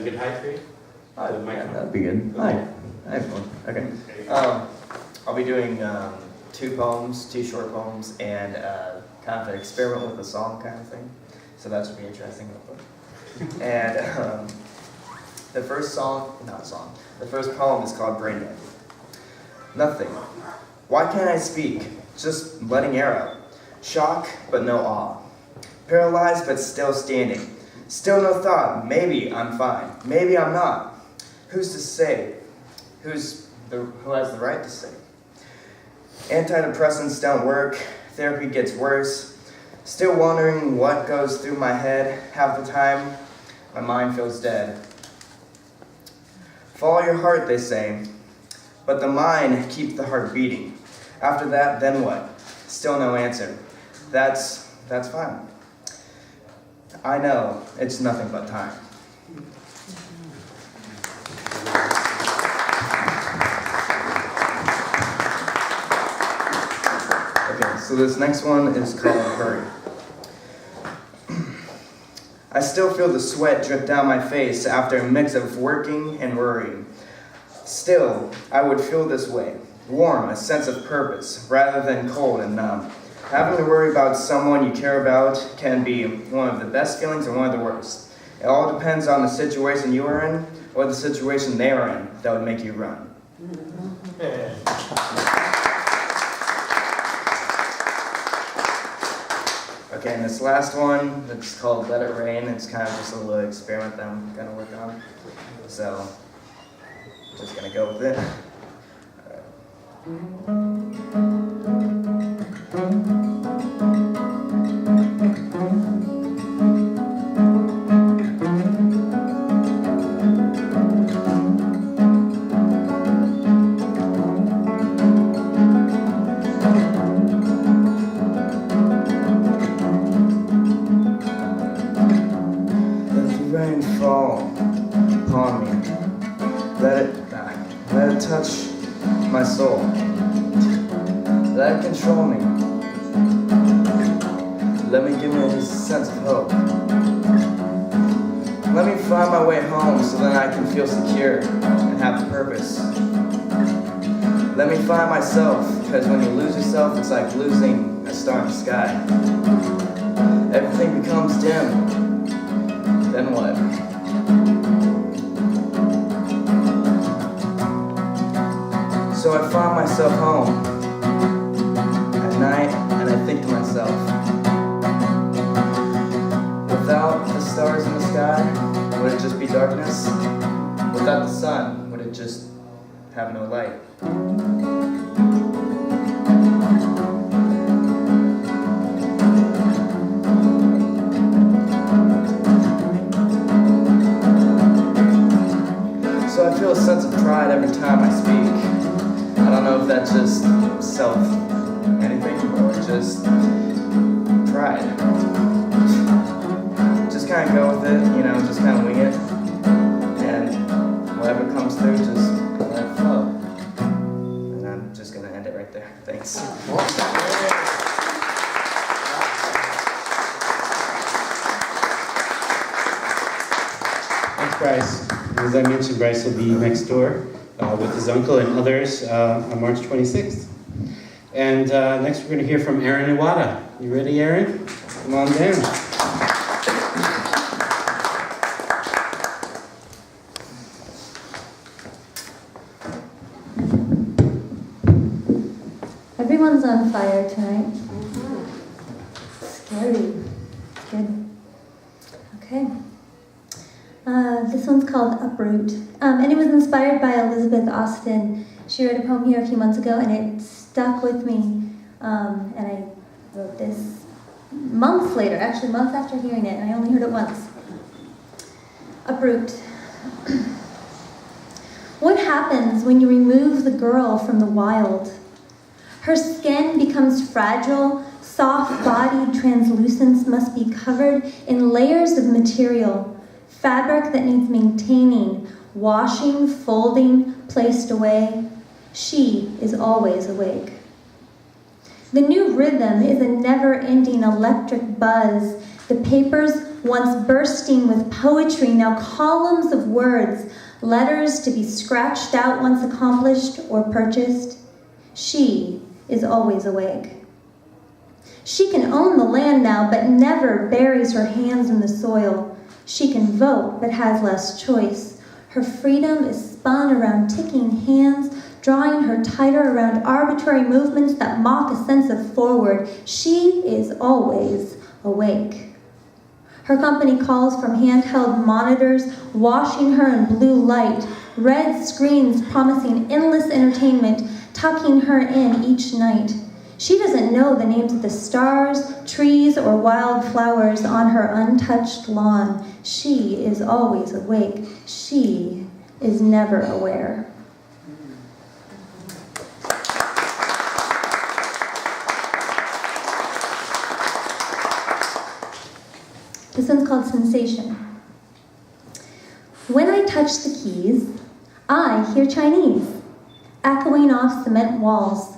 a good height for you? Yeah, that'd be good. Hi. Hi, everyone. Okay. I'll be doing 2 short poems, and kind of an experiment with a song kind of thing. So that should be interesting, hopefully. And the first poem is called Brain Dead. Nothing. Why can't I speak? Just letting air out. Shock, but no awe. Paralyzed, but still standing. Still no thought. Maybe I'm fine. Maybe I'm not. Who's to say? Who has the right to say? Antidepressants don't work. Therapy gets worse. Still wondering what goes through my head. Half the time, my mind feels dead. Follow your heart, they say. But the mind keeps the heart beating. After that, then what? Still no answer. That's fine. I know it's nothing but time. Okay, so this next one is called Hurry. I still feel the sweat drip down my face after a mix of working and worrying. Still, I would feel this way, warm, a sense of purpose, rather than cold and numb. Having to worry about someone you care about can be one of the best feelings and one of the worst. It all depends on the situation you are in or the situation they are in that would make you run. Okay, and this last one, it's called Let It Rain. It's kind of just a little experiment that I'm going to work on. So, just going to go with it. Let it touch my soul. Let it control me. Let me give me a sense of hope. Let me find my way home so that I can feel secure and have purpose. Let me find myself, because when you lose yourself, it's like losing a star in the sky. Everything becomes dim. Then what? So I find myself home at night, and I think to myself, without the stars in the sky, would it just be darkness? Without the sun, would it just have no light? So I feel a sense of pride every time I speak. I don't know if that's just anything or just pride. Just kind of go with it, just kind of wing it. And whatever comes through, just let it flow. And I'm just going to end it right there. Thanks. Thanks, Bryce. As I mentioned, Bryce will be next door with his uncle and others on March 26th. And next we're going to hear from Aaron Iwata. You ready, Aaron? Come on down. Everyone's on fire tonight. Scary. Good. Okay. This one's called Uproot. And it was inspired by Elizabeth Austin. She wrote a poem here a few months ago, and it stuck with me. And I wrote this months later, actually months after hearing it, and I only heard it once. Uproot. What happens when you remove the girl from the wild? Her skin becomes fragile, soft-bodied translucence must be covered in layers of material, fabric that needs maintaining, washing, folding, placed away. She is always awake. The new rhythm is a never-ending electric buzz The papers, once bursting with poetry, now columns of words, letters to be scratched out once accomplished or purchased. She is always awake. She can own the land now, but never buries her hands in the soil. She can vote, but has less choice. Her freedom is spun around ticking hands, drawing her tighter around arbitrary movements that mock a sense of forward. She is always awake. Her company calls from handheld monitors, washing her in blue light, red screens promising endless entertainment, tucking her in each night. She doesn't know the names of the stars, trees, or wildflowers on her untouched lawn. She is always awake. She is never aware. This one's called Sensation. When I touch the keys, I hear Chinese, echoing off cement walls.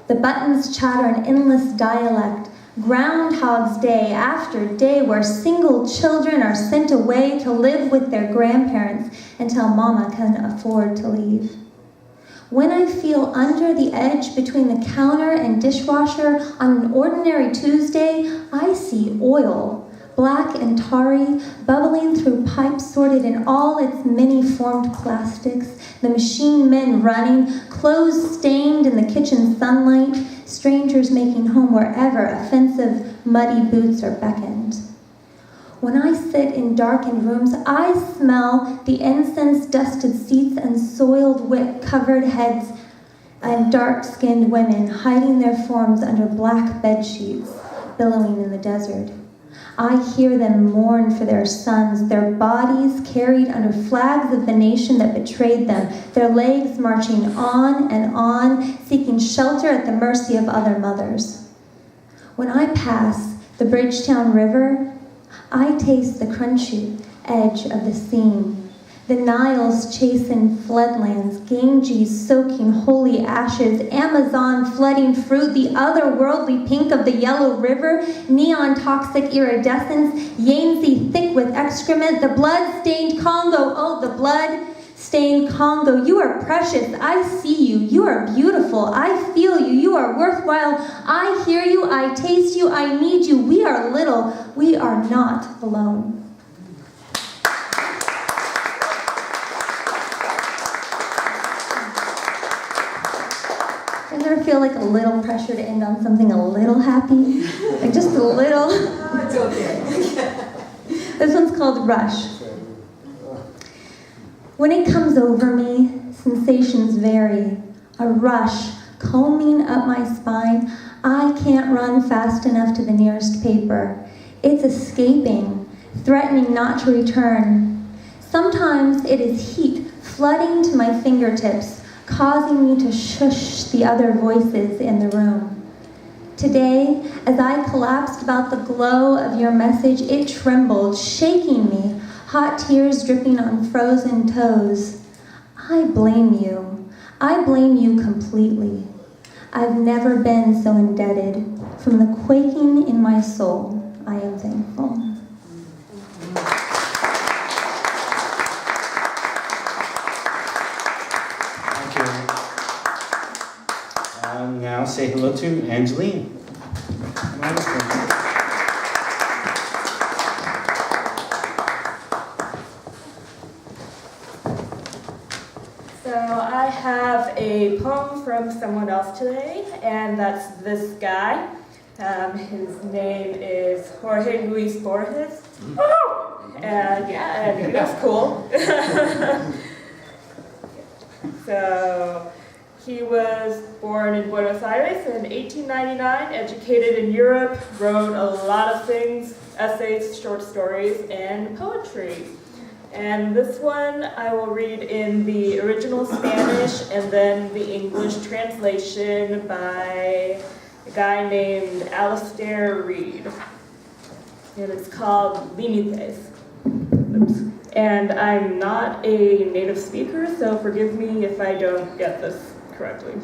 The buttons chatter an endless dialect, Groundhog's Day after day, where single children are sent away to live with their grandparents until mama can afford to leave. When I feel under the edge between the counter and dishwasher on an ordinary Tuesday, I see oil, black and tarry, bubbling through pipes sorted in all its many-formed plastics, the machine men running, clothes stained in the kitchen sunlight, strangers making home wherever offensive, muddy boots are beckoned. When I sit in darkened rooms, I smell the incense-dusted seats and soiled, wet-covered heads and dark-skinned women hiding their forms under black bedsheets, billowing in the desert. I hear them mourn for their sons, their bodies carried under flags of the nation that betrayed them, their legs marching on and on, seeking shelter at the mercy of other mothers. When I pass the Bridgetown River, I taste the crunchy edge of the seam. The Nile's chasing floodlands, Ganges soaking holy ashes, Amazon flooding fruit, the otherworldly pink of the yellow river, neon toxic iridescence, Yangtze thick with excrement, the blood-stained Congo, oh, the blood-stained Congo. You are precious, I see you, you are beautiful, I feel you, you are worthwhile, I hear you, I taste you, I need you, we are little, we are not alone. Does it ever feel like a little pressure to end on something a little happy? Like just a little? Oh, it's okay. This one's called Rush. When it comes over me, sensations vary. A rush combing up my spine. I can't run fast enough to the nearest paper. It's escaping, threatening not to return. Sometimes it is heat flooding to my fingertips, causing me to shush the other voices in the room. Today, as I collapsed about the glow of your message, it trembled, shaking me, hot tears dripping on frozen toes. I blame you. I blame you completely. I've never been so indebted. From the quaking in my soul, I am thankful. Now say hello to Angeline. So I have a poem from someone else today, and that's this guy. His name is Jorge Luis Borges. And yeah, and that's cool. So he was born in Buenos Aires in 1899, educated in Europe, wrote a lot of things, essays, short stories, and poetry. And this one I will read in the original Spanish and then the English translation by a guy named Alistair Reed. And it's called Límites. Oops. And I'm not a native speaker, so forgive me if I don't get this correctly.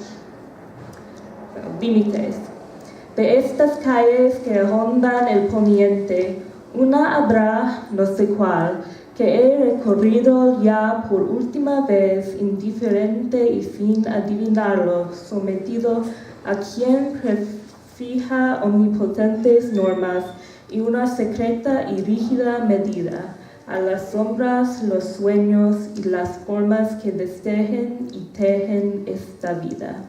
So, límites. De estas calles que rondan el poniente, Una habrá, no sé cuál, que he recorrido ya por última vez, indiferente y sin adivinarlo, sometido a quien prefija omnipotentes normas y una secreta y rígida medida, a las sombras, los sueños y las formas que destejen y tejen esta vida.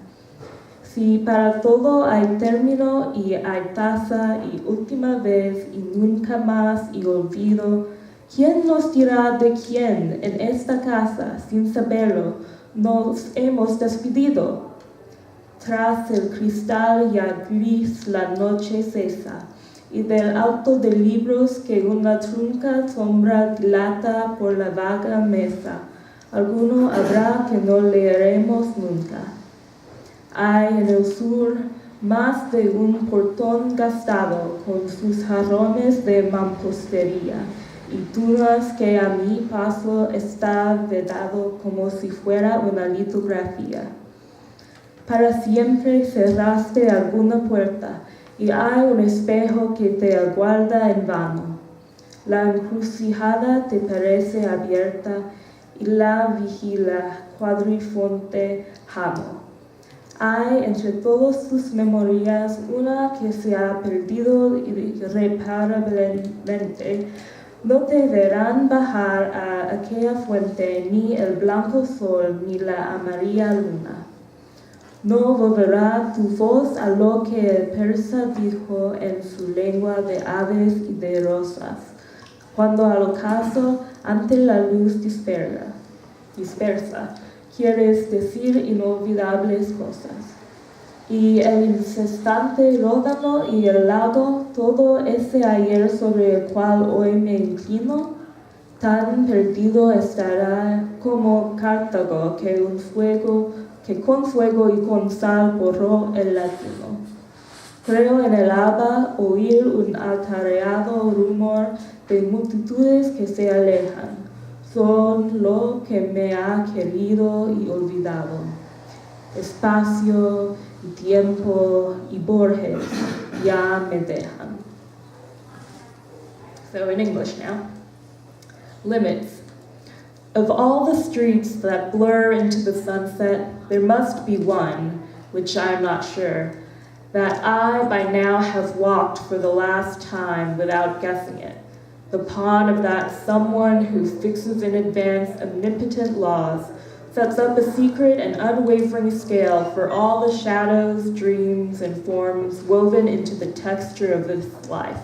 Si para todo hay término y hay tasa y última vez y nunca más y olvido, ¿quién nos dirá de quién en esta casa, sin saberlo, nos hemos despedido? Tras el cristal ya gris la noche cesa, y del alto de libros que una trunca sombra dilata por la vaga mesa, alguno habrá que no leeremos nunca. Hay en el sur más de un portón gastado con sus jarrones de mampostería y tunas que a mi paso está vedado como si fuera una litografía. Para siempre cerraste alguna puerta y hay un espejo que te aguarda en vano. La encrucijada te parece abierta y la vigila cuadrifonte jamo. Hay entre todas tus memorias una que se ha perdido irreparablemente. No te verán bajar a aquella fuente ni el blanco sol ni la amarilla luna. No volverá tu voz a lo que el persa dijo en su lengua de aves y de rosas, cuando al ocaso ante la luz dispersa, quieres decir inolvidables cosas. Y el incesante ródano y el lago, todo ese ayer sobre el cual hoy me inclino, tan perdido estará como Cartago que con fuego y con sal borró el latino. Creo en el alba oír un atareado rumor de multitudes que se alejan. Son lo que me ha querido y olvidado. Espacio y tiempo y Borges ya me dejan. So in English now. Limits. Of all the streets that blur into the sunset, there must be one, which I am not sure, that I by now have walked for the last time without guessing it. The pawn of that someone who fixes in advance omnipotent laws, sets up a secret and unwavering scale for all the shadows, dreams, and forms woven into the texture of this life.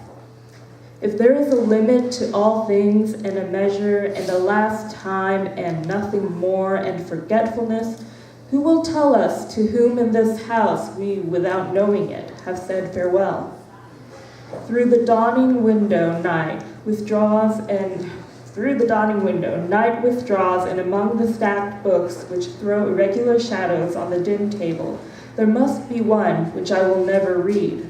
If there is a limit to all things and a measure and a last time and nothing more and forgetfulness, who will tell us to whom in this house we, without knowing it, have said farewell? Through the dawning window, night withdraws, and among the stacked books which throw irregular shadows on the dim table, there must be one which I will never read.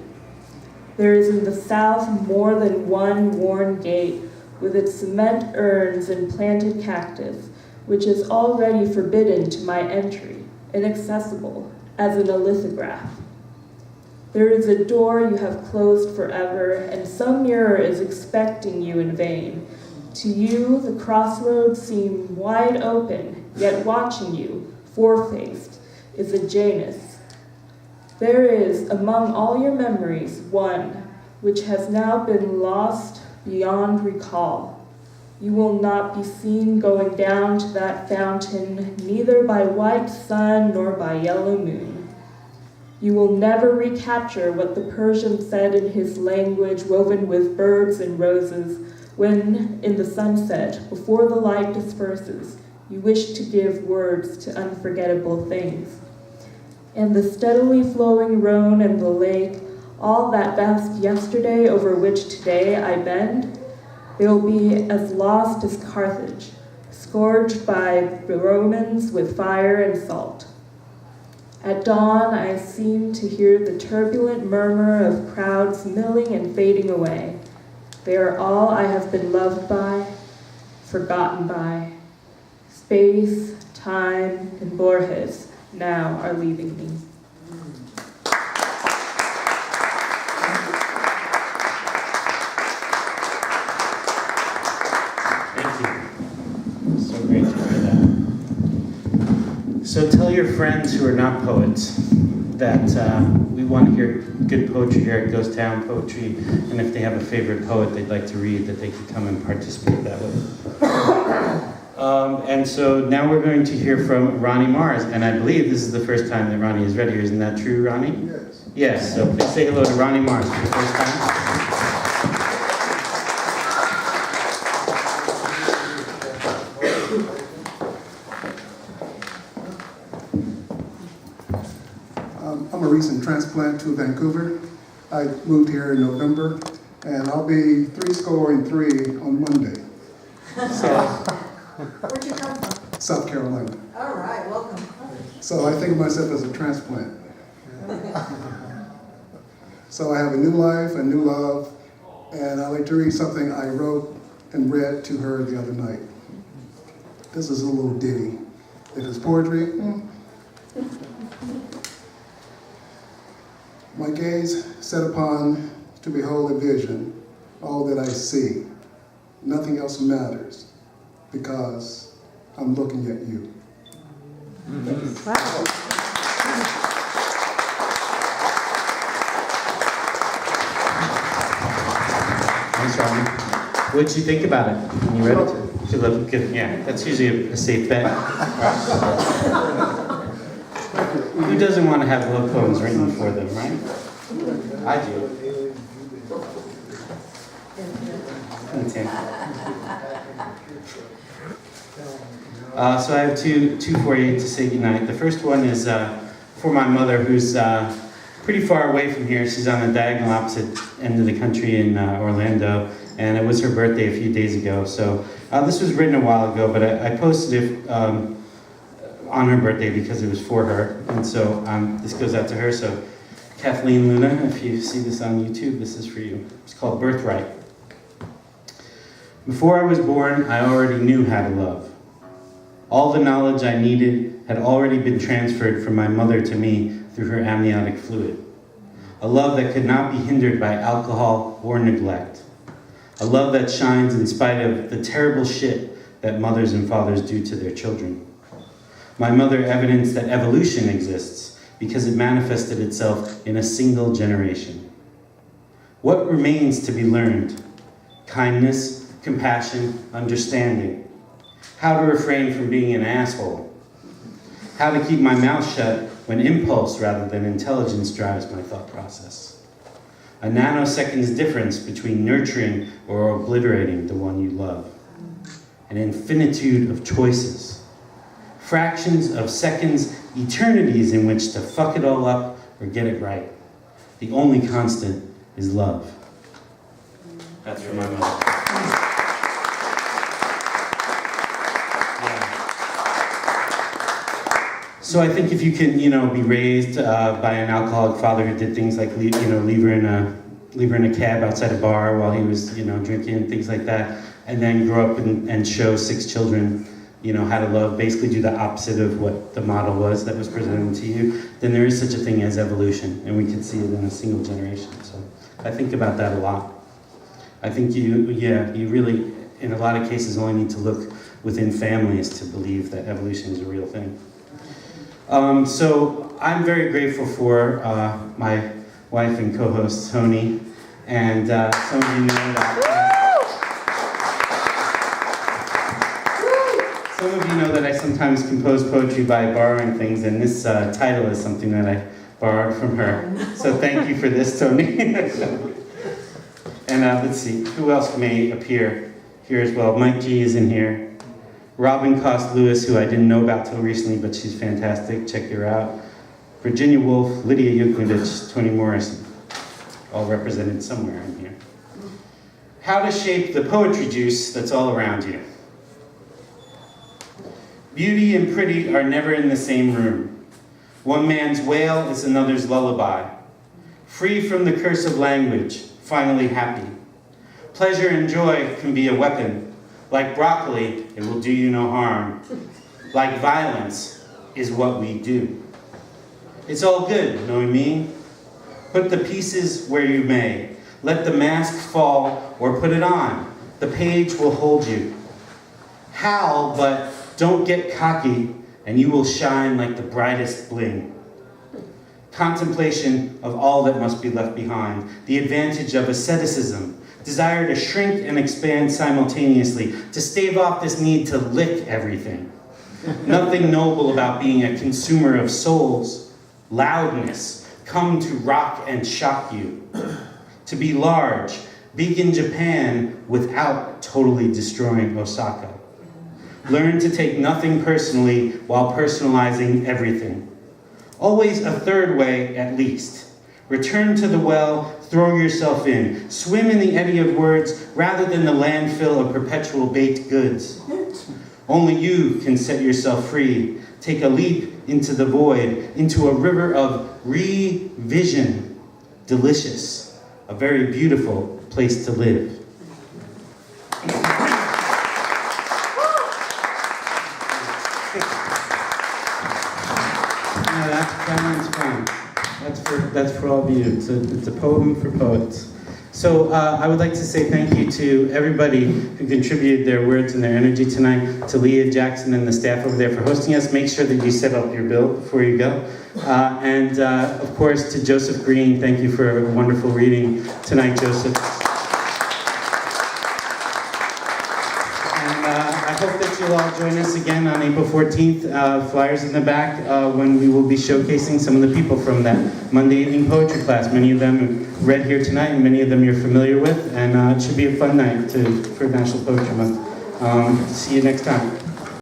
There is in the south more than one worn gate with its cement urns and planted cactus, which is already forbidden to my entry, inaccessible, as in a lithograph. There is a door you have closed forever, and some mirror is expecting you in vain. To you, the crossroads seem wide open, yet watching you, four-faced, is a Janus. There is, among all your memories, one which has now been lost beyond recall. You will not be seen going down to that fountain, neither by white sun nor by yellow moon. You will never recapture what the Persian said in his language woven with birds and roses, when, in the sunset, before the light disperses, you wish to give words to unforgettable things. And the steadily flowing Rhone and the lake, all that vast yesterday over which today I bend, they will be as lost as Carthage, scourged by the Romans with fire and salt. At dawn, I seem to hear the turbulent murmur of crowds milling and fading away. They are all I have been loved by, forgotten by. Space, time, and Borges now are leaving me. tell your friends who are not poets that we want to hear good poetry here at Ghost Town Poetry, and if they have a favorite poet they'd like to read, that they could come and participate that way. And so now we're going to hear from Ronnie Mars, and I believe this is the first time that Ronnie has read here. Isn't that true, Ronnie? Yes. Yes, so please say hello to Ronnie Mars for the first time. I'm a recent transplant to Vancouver. I moved here in November, and I'll be 3 on Monday. Where'd you come from? South Carolina. All right, welcome. So I think of myself as a transplant. So I have a new life, a new love, and I'd like to read something I wrote and read to her the other night. This is a little ditty. It is poetry. My gaze set upon to behold a vision, all that I see. Nothing else matters because I'm looking at you. Wow. Thanks, Ronnie. What'd you think about it when you read it? You love it? Good. Yeah, that's usually a safe bet. Who doesn't want to have love poems written for them, right? I do. Thanks, so I have two for you to say goodnight. The first one is for my mother, who's pretty far away from here. She's on the diagonal opposite end of the country in Orlando, and it was her birthday a few days ago. So this was written a while ago, but I posted it on her birthday because it was for her, and so this goes out to her. So Kathleen Luna, if you see this on YouTube, this is for you. It's called Birthright. Before I was born, I already knew how to love. All the knowledge I needed had already been transferred from my mother to me through her amniotic fluid. A love that could not be hindered by alcohol or neglect. A love that shines in spite of the terrible shit that mothers and fathers do to their children. My mother evidenced that evolution exists because it manifested itself in a single generation. What remains to be learned? Kindness, compassion, understanding. How to refrain from being an asshole. How to keep my mouth shut when impulse rather than intelligence drives my thought process. A nanosecond's difference between nurturing or obliterating the one you love. An infinitude of choices. Fractions of seconds, eternities in which to fuck it all up or get it right. The only constant is love. That's for my mother. So I think if you can, be raised by an alcoholic father who did things like, leave her in a cab outside a bar while he was, drinking and things like that, and then grow up and show 6 children, how to love, basically do the opposite of what the model was that was presented to you, then there is such a thing as evolution, and we can see it in a single generation. So I think about that a lot. I think you really, in a lot of cases, only need to look within families to believe that evolution is a real thing. So I'm very grateful for my wife and co-host, Tony, and some of you know that. Some of you know that I sometimes compose poetry by borrowing things, and this title is something that I borrowed from her. So thank you for this, Tony. And let's see, who else may appear here as well? Mike G is in here. Robin Cost Lewis, who I didn't know about till recently, but she's fantastic. Check her out. Virginia Woolf, Lydia Yuknovich, Toni Morrison, all represented somewhere in here. How to shape the poetry juice that's all around you. Beauty and pretty are never in the same room. One man's wail is another's lullaby. Free from the curse of language, finally happy. Pleasure and joy can be a weapon. Like broccoli, it will do you no harm. Like violence is what we do. It's all good, know what I mean? Put the pieces where you may. Let the mask fall or put it on. The page will hold you. Howl, but don't get cocky and you will shine like the brightest bling. Contemplation of all that must be left behind, the advantage of asceticism, desire to shrink and expand simultaneously, to stave off this need to lick everything. Nothing noble about being a consumer of souls. Loudness, come to rock and shock you. To be large, big in Japan without totally destroying Osaka. Learn to take nothing personally while personalizing everything. Always a third way at least. Return to the well, throw yourself in. Swim in the eddy of words rather than the landfill of perpetual baked goods. Only you can set yourself free. Take a leap into the void, into a river of revision. Delicious, a very beautiful place to live. That one's fun. That's for all of you. It's a poem for poets. So I would like to say thank you to everybody who contributed their words and their energy tonight, to Leah Jackson and the staff over there for hosting us. Make sure that you set up your bill before you go. And of course to Joseph Green, thank you for a wonderful reading tonight, Joseph. And I hope that you'll all join us again on April 14th, flyers in the back, when we will be showcasing some of the people from that Monday evening poetry class. Many of them read here tonight, and many of them you're familiar with, and it should be a fun night for National Poetry Month. See you next time.